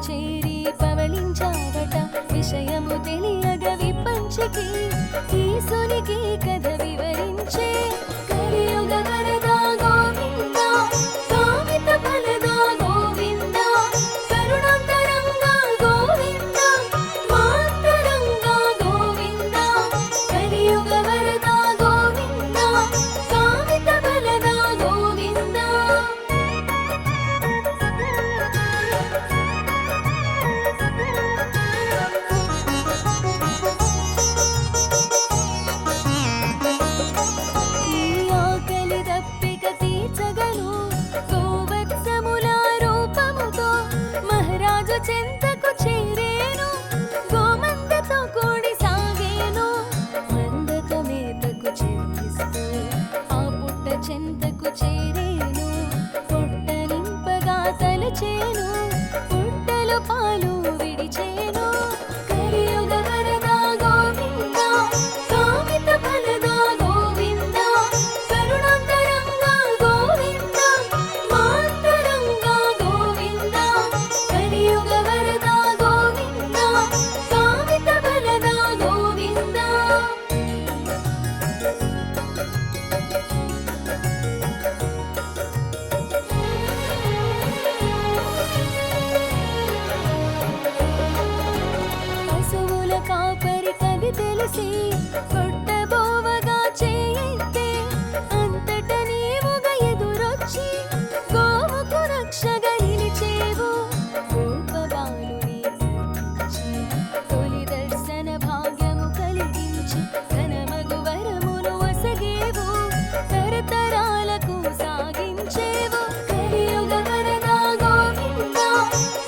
చేరి పవళించావట విషయము తెలియగ విపంచికి ఈసునికి కథ వివరించే కలియుగ వరదా గోవింద కామిత ఫలదా గోవింద కరుణాంతరంగా గోవింద మాంతరంగా గోవింద కలియుగ వరదా గోవింద కామిత ఫలదా గోవింద చెంతకు చేరేను గోమందతో కూడి సాగేను మందక మేతకు చేరిస్తూ ఆ పుట్ట చెంతకు చేరేను పొట్ట నింపగా తలచేను పుట్టలు పాలు విడిచేను కలియుగ వరదా గోవింద కామిత ఫలదా గోవింద కరుణాంతరంగా గోవింద మాంతరంగా గోవింద కలియుగ వరదా గోవింద కామిత ఫలదా గోవింద పశువుల కాపరి కది తెలిసి కొట్టబోవగా చేయితే అంతట నీవుగా ఎదురొచ్చి గోవుకు రక్షగా నిలిచేవు రూపబాలుని కరుణించి తొలి దర్శన భాగ్యము కలిగించి ఘనమగు వరమును వసగేవు తరతరాలకు సాగించేవు కలియుగ వరదా గోవింద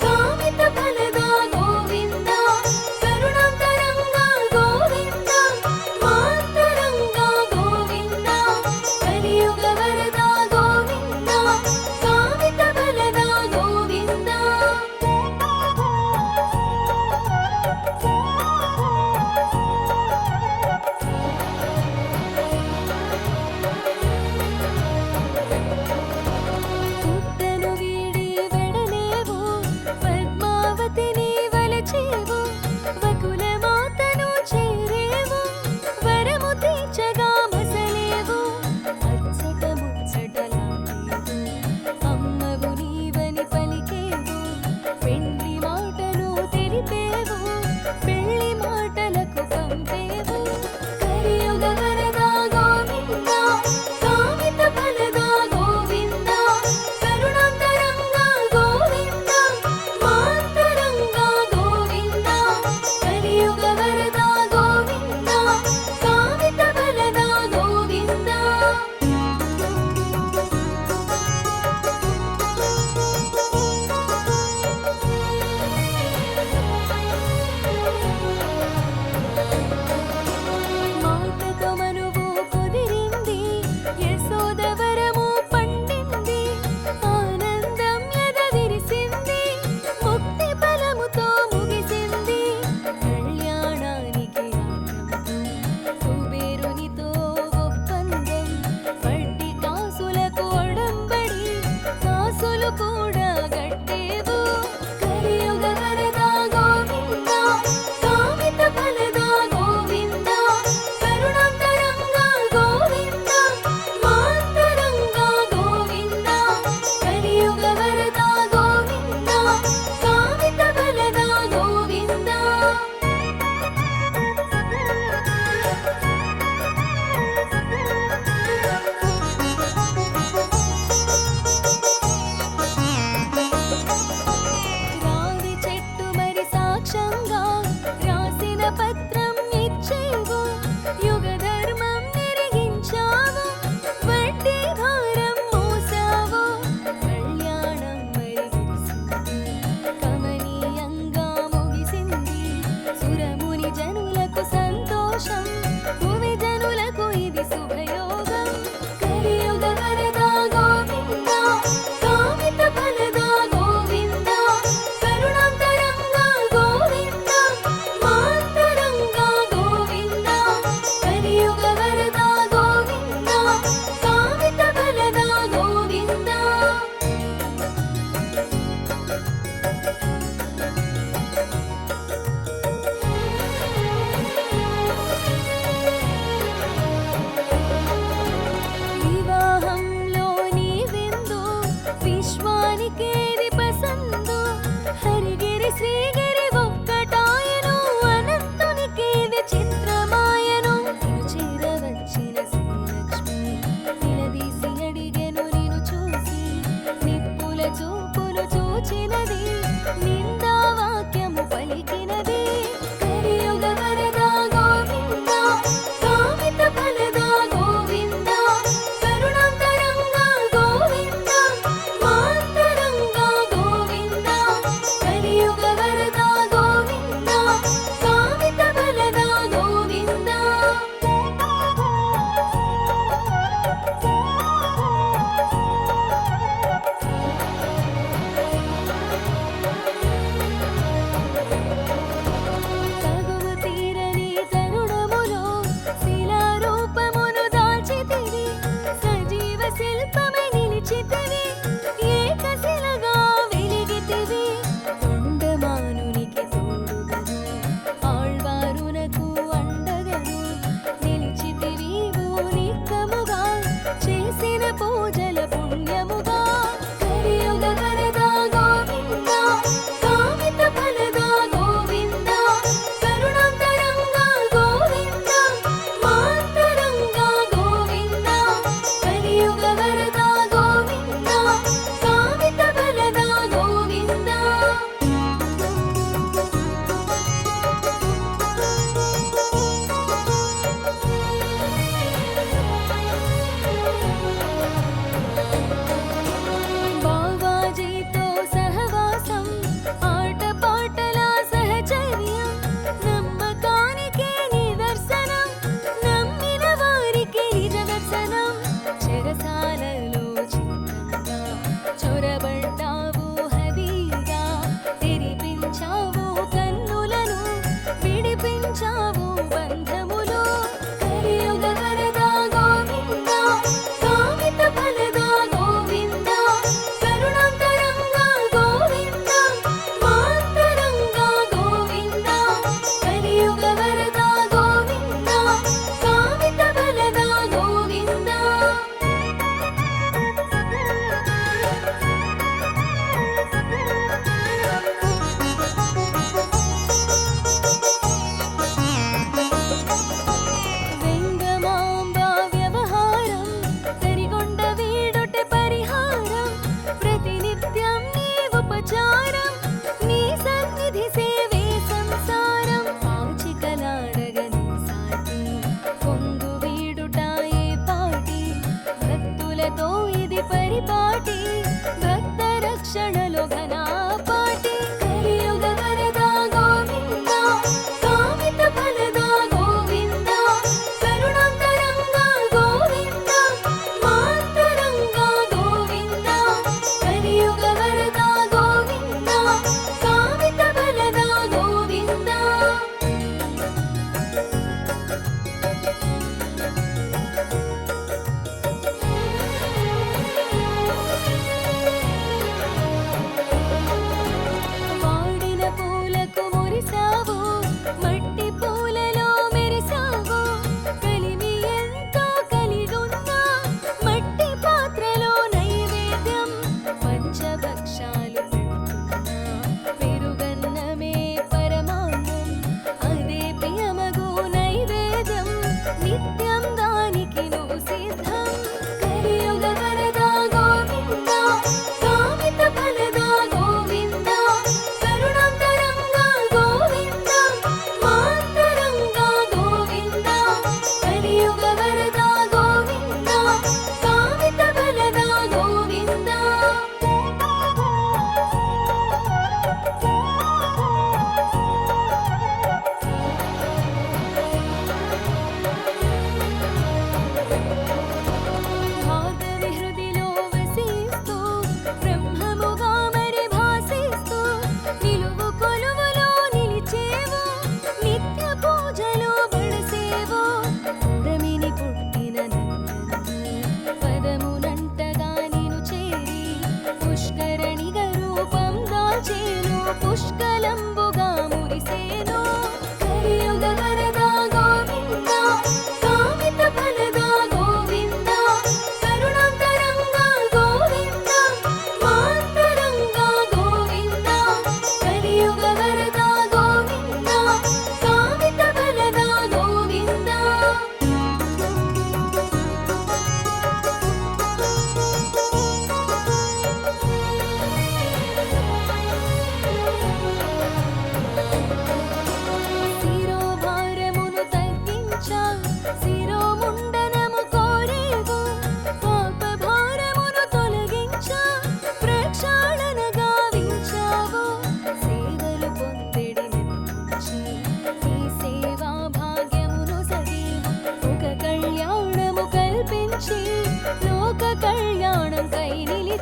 కామిత ఫలదా గోవింద కరుణాంతరంగా గోవింద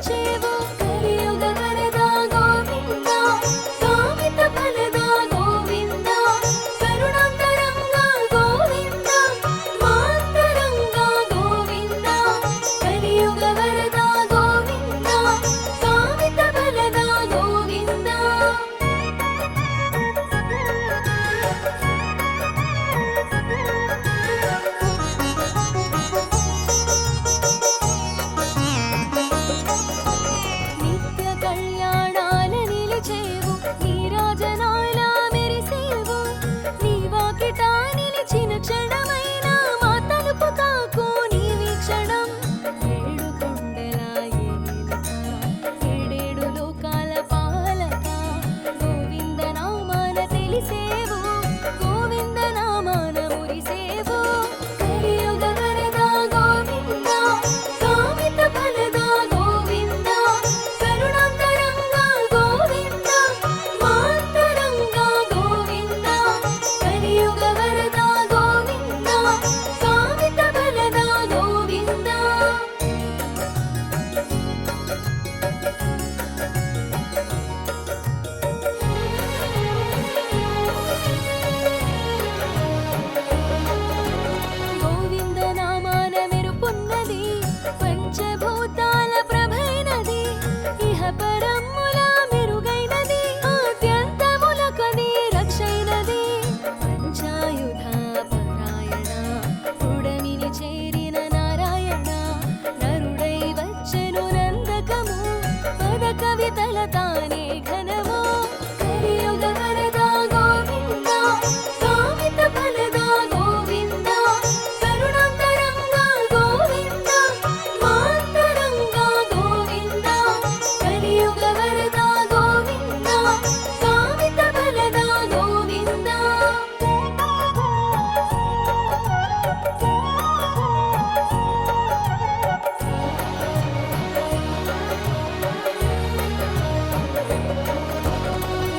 వచ్చేవు కలియుగ వరద గోవింద కామిత ఫలద గోవింద కరుణాంతరంగ గోవింద మాంతరంగ గోవింద కలియుగ వరద గోవింద కామిత ఫలద గోవింద నిత్య కళ్యాణాల నిలిచేవు నీరాజనాల మెరిసేవు నీ వాకిట నిలిచిన క్షణమైన మా తలుపు తాకు నీ వీక్షణం ఏడు కొండల ఏలిక ఏడేడు లోకాల పాలక గోవింద నామాన తెలిసేవు గోవింద నామాన మురిసేవు కలియుగ వరద గోవింద కామిత ఫలద గోవింద కరుణాంతరంగ గోవింద మాంతరంగ గోవింద కలియుగ వరద గోవింద కామిత ఫలద గోవింద గోవింద నామాన మెరుపున్నది పంచభూతాల ప్రభైనది ఇహ పరమ్ముల మెరుగైనది ఆద్యంతములకది రక్షైనది పంచాయుధ పరాయణ పుడమిని చేరిన నారాయణ నరుడై వచ్చెను నందకము పద కవితల తానే ఘనము కలియుగ వరద గోవింద కామిత ఫలద గోవింద కరుణాంతరంగ గోవింద మాంతరంగ గోవింద కలియుగ వరద గోవింద కామిత ఫలద గోవింద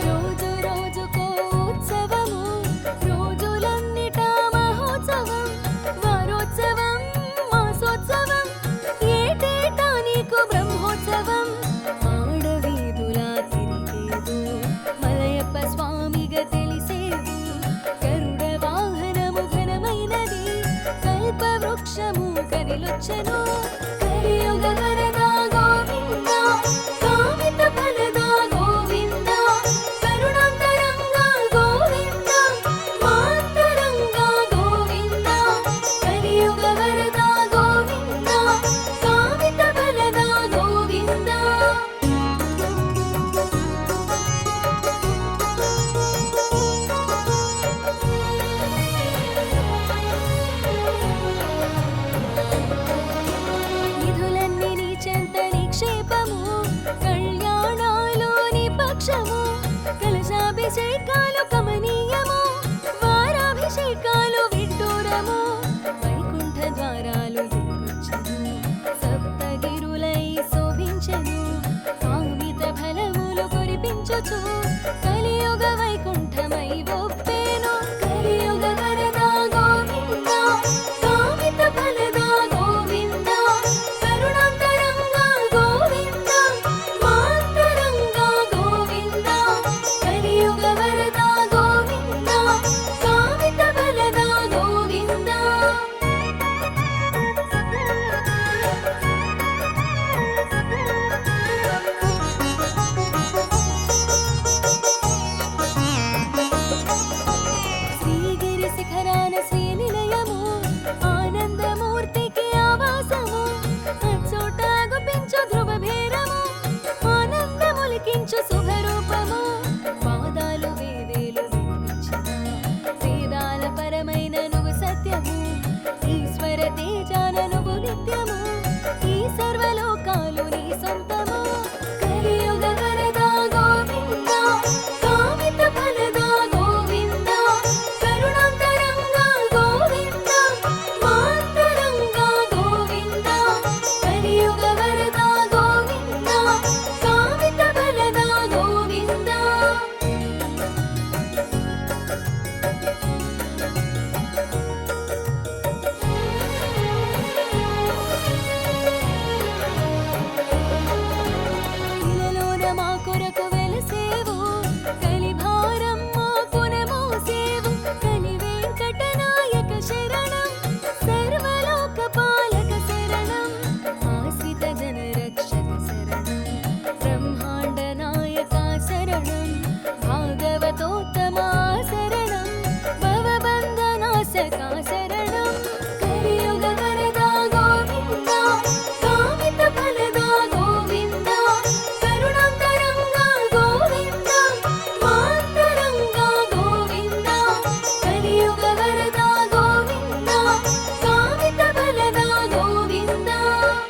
రోజు రోజుకో ఉత్సవము రోజులన్నిట మహోత్సవం వారోత్సవం మాసోత్సవం ఏటేటా నీకు బ్రహ్మోత్సవం ఆడవీధులా తిరిగేదు మలయప్ప స్వామిగా తెలిసేదు గరుడ వాహనము ఘనమైనది కల్పవృక్షము కదిలొచ్చెను